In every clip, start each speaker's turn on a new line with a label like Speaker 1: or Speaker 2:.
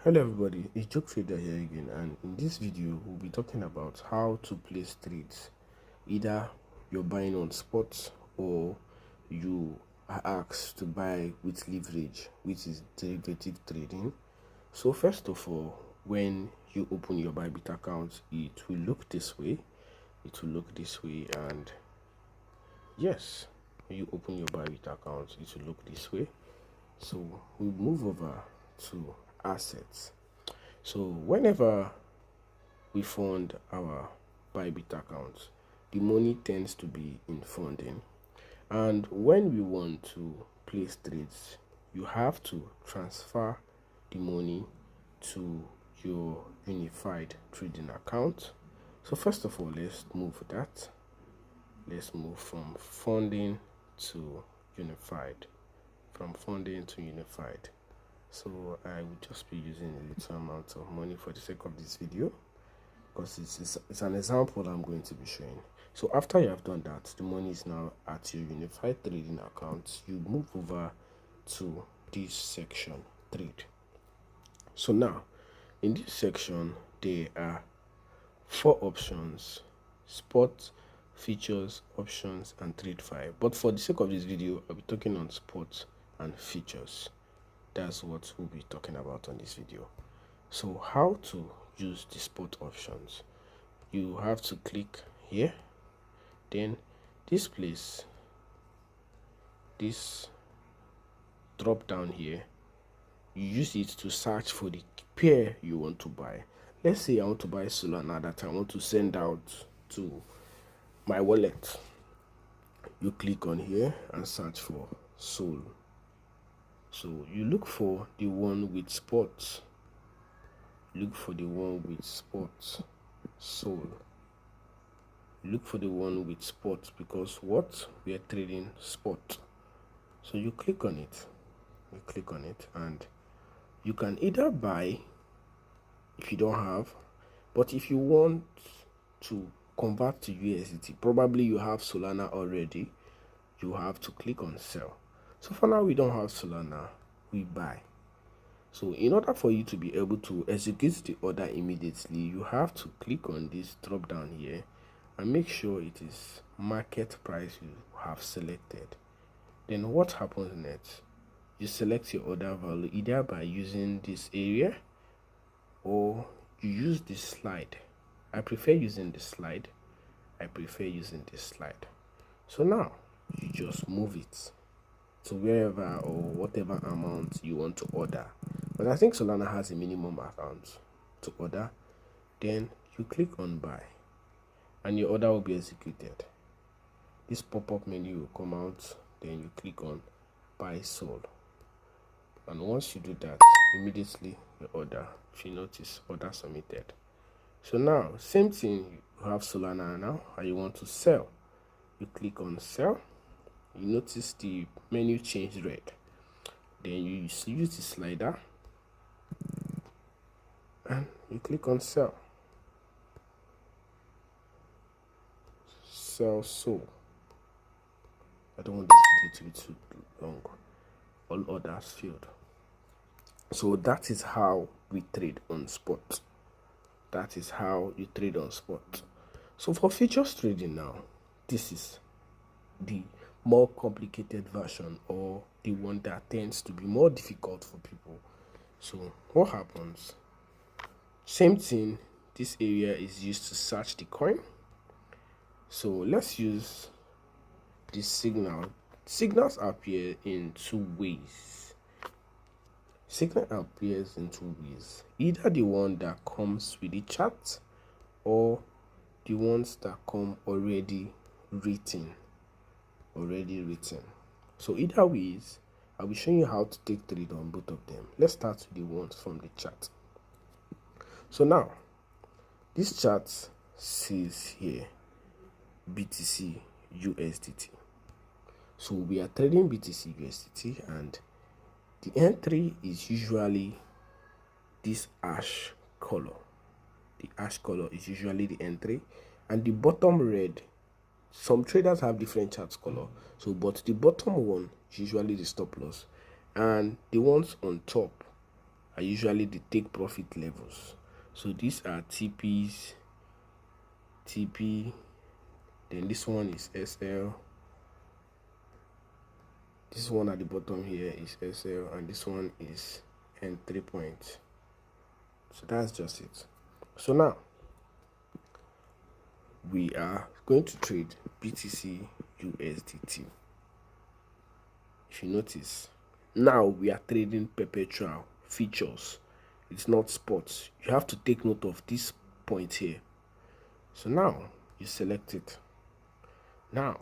Speaker 1: Hello everybody, it's Joke Trader here again, and in this video we'll be talking about how to place trades. Either you're buying on spot or you are asked to buy with leverage, which is derivative trading. So first of all, when you open your Bybit account, it will look this way. And yes, when you open your Bybit account, it will look this way. So we'll move over to assets. So whenever we fund our Bybit account, the money tends to be in funding, and when we want to place trades, you have to transfer the money to your unified trading account. So first of all, let's move from funding to unified. So I will just be using a little amount of money for the sake of this video, because it's an example I'm going to be showing. So after you have done that, the money is now at your unified trading account. You move over to this section, trade. So now in this section there are 4 options: spot, features, options, and trade file. But for the sake of this video, I'll be talking on spot and features. That's what we'll be talking about on this video. So how to use the spot options: you have to click here, then this place, this drop down here, you use it to search for the pair you want to buy. Let's say I want to buy Solana that I want to send out to my wallet. You click on here and search for Sol. So you look for the one with spots. Look for the one with spots, Sol. Look for the one with spots, because what we are trading spot. So you click on it. And you can either buy if you don't have, but if you want to convert to USDT, probably you have Solana already, you have to click on sell. So for now we don't have Solana, we buy. So in order for you to be able to execute the order immediately, you have to click on this drop down here and make sure it is market price you have selected. Then what happens next? You select your order value either by using this area or you use this slide. I prefer using this slide. So now you just move it to wherever or whatever amount you want to order. But I think Solana has a minimum amount to order. Then you click on buy and your order will be executed. This pop-up menu will come out, then you click on buy sold. And once you do that, immediately your order, if you notice, order submitted. So now, same thing, you have Solana now and you want to sell. You click on sell. You notice the menu changed red. Then you use the slider and you click on sell. Sell sold. I don't want this video to be too long. All orders failed. So that is how we trade on spot. So for futures trading now, this is the more complicated version, or the one that tends to be more difficult for people. So what happens? Same thing, this area is used to search the coin. So let's use this signal. Signals appear in 2 ways. Either the one that comes with the chart or the ones that come already written. So either ways, I'll be showing you how to take trade on both of them. Let's start with the ones from the chart. So now this chart says here BTC USDT. So we are trading BTC USDT, and the entry is usually this ash color. The ash color is usually the entry, and the bottom red, some traders have different charts color, so but the bottom one is usually the stop loss, and the ones on top are usually the take profit levels. So these are TPs, TP, then this one is SL, this one at the bottom here is SL, and this one is entry point. So that's just it. So now we are going to trade BTC USDT. If you notice, now we are trading perpetual futures. It's not spots. You have to take note of this point here. So now you select it. Now,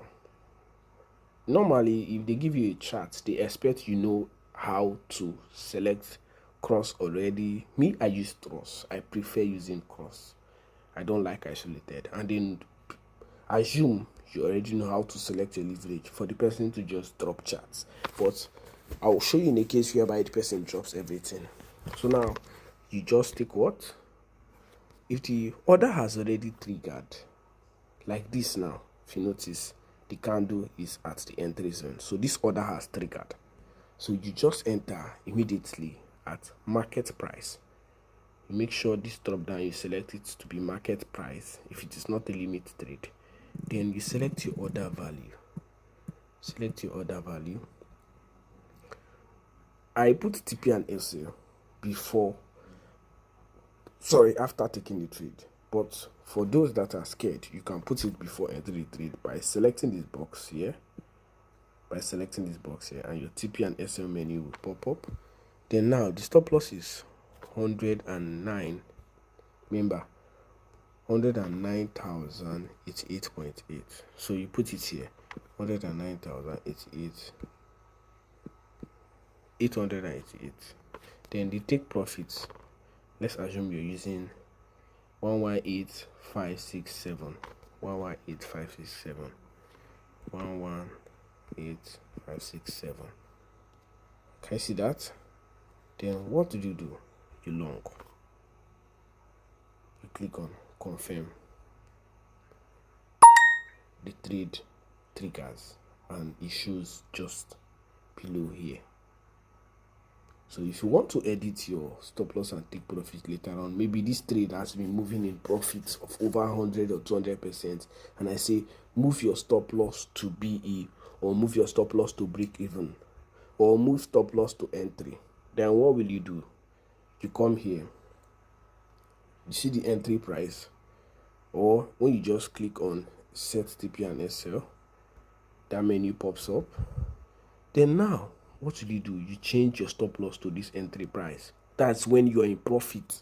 Speaker 1: normally if they give you a chart, they expect you know how to select cross already. Me, I use cross. I prefer using cross. I don't like isolated. And then assume you already know how to select your leverage for the person to just drop charts. But I'll show you in a case whereby the person drops everything. So now you just take what? If the order has already triggered, like this now, if you notice, the candle is at the entry zone. So this order has triggered. So you just enter immediately at market price. You make sure this drop down, you select it to be market price if it is not a limit trade. Then you select your order value. Select your order value. I put TP and SL after taking the trade. But for those that are scared, you can put it before entering the trade by selecting this box here. And your TP and SL menu will pop up. Then now the stop loss is 109. Remember, 109,088.8. So you put it here, 109,888. Then the take profits. Let's assume you're using 118567. 118567. 118567. Can you see that? Then what do? You long. You click on confirm. The trade triggers and it shows just below here. So if you want to edit your stop loss and take profit later on, maybe this trade has been moving in profits of over 100 or 200%, and I say move your stop loss to BE, or move your stop loss to break even, or move stop loss to entry, then what will you do? You come here, you see the entry price, or when you just click on set TP and SL, that menu pops up. Then now what will you do? You change your stop loss to this entry price. That's when you're in profit.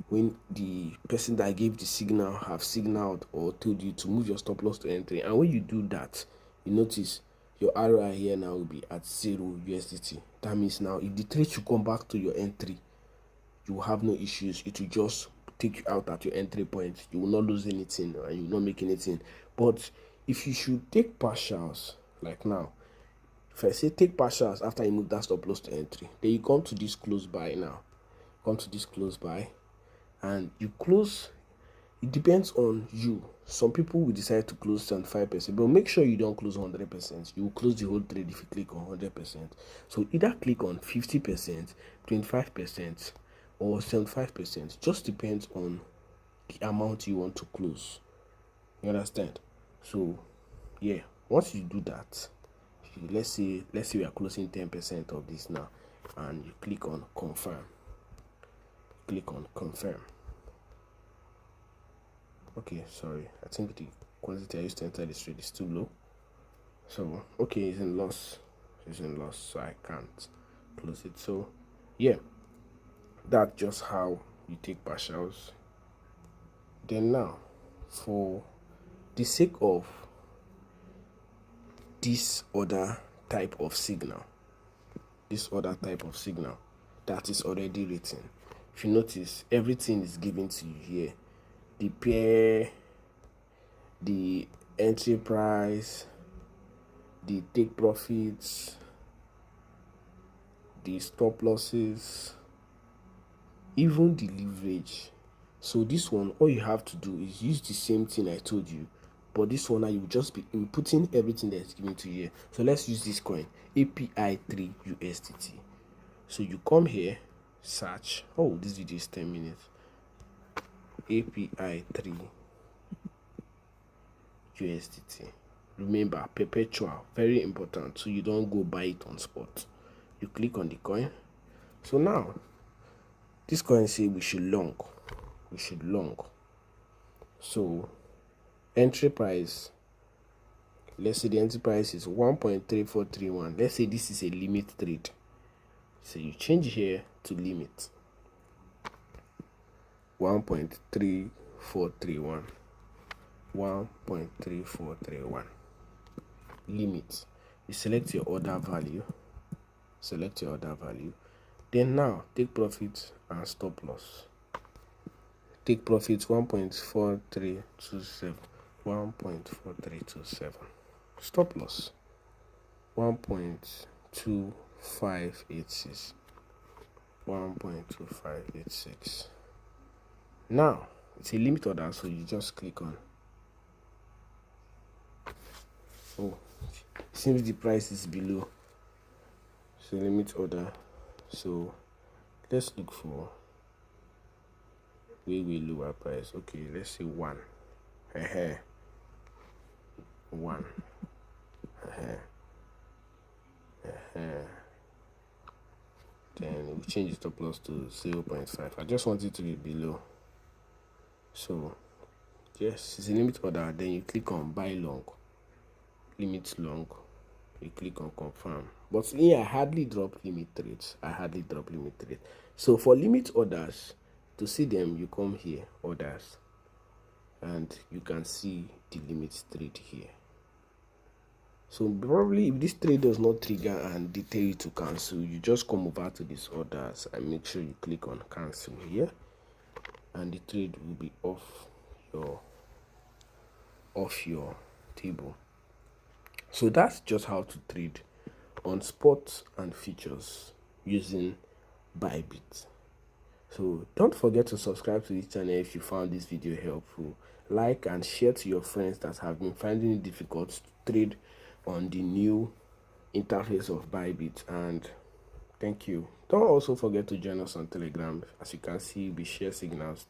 Speaker 1: When the person that gave the signal have signaled or told you to move your stop loss to entry. And when you do that, you notice your ROI here now will be at 0 USDT. That means now if the trade should come back to your entry, you will have no issues. It will just take you out at your entry point. You will not lose anything and you will not make anything. But if you should take partials, like now, if I say take partials after you move that stop loss to entry, then you come to this close buy now. Come to this close buy and you close. It depends on you. Some people will decide to close 75%, but make sure you don't close 100%. You will close the whole trade if you click on 100%. So either click on 50%, 25%, or 75%. Just depends on the amount you want to close. You understand? So yeah, once you do that, let's say we are closing 10% of this now, and you click on confirm. Okay, sorry, I think the quantity I used to enter this trade is too low. So okay, it's in loss, so I can't close it. So yeah, that's just how you take partials. Then now, for the sake of this other type of signal that is already written, if you notice, everything is given to you here: the pair, the entry price, the take profits, the stop losses, even the leverage. So this one, all you have to do is use the same thing I told you, but this one now you will just be inputting everything that's given to you here. So let's use this coin, API 3 USDT. So you come here, search. Oh, this video is 10 minutes. API 3 USDT. Remember, perpetual, very important, so you don't go buy it on spot. You click on the coin. So now this coin say we should long. So entry price, let's say the entry price is 1.3431. Let's say this is a limit trade, so you change here to limit 1.3431. 1.3431 limit. You select your order value, then now take profit and stop loss. Take profit 1.4327, 1.4327. Stop loss 1.2586, 1.2586. Now it's a limit order, so you just click on. Oh, seems the price is below, so limit order. So let's look for way lower price. Okay, let's say 1. 1. Then we change the stop loss to 0.5. I just want it to be below. So yes, it's a limit order. Then you click on buy long, limit long. You click on confirm. But here I hardly drop limit trades. So for limit orders, to see them, you come here, orders, and you can see the limit trade here. So probably if this trade does not trigger and they tell you to cancel, you just come over to these orders and make sure you click on cancel here, and the trade will be off your table. So that's just how to trade on spot and futures using Bybit. So don't forget to subscribe to this channel if you found this video helpful. Like and share to your friends that have been finding it difficult to trade on the new interface of Bybit. And thank you. Don't also forget to join us on Telegram. As you can see, we share signals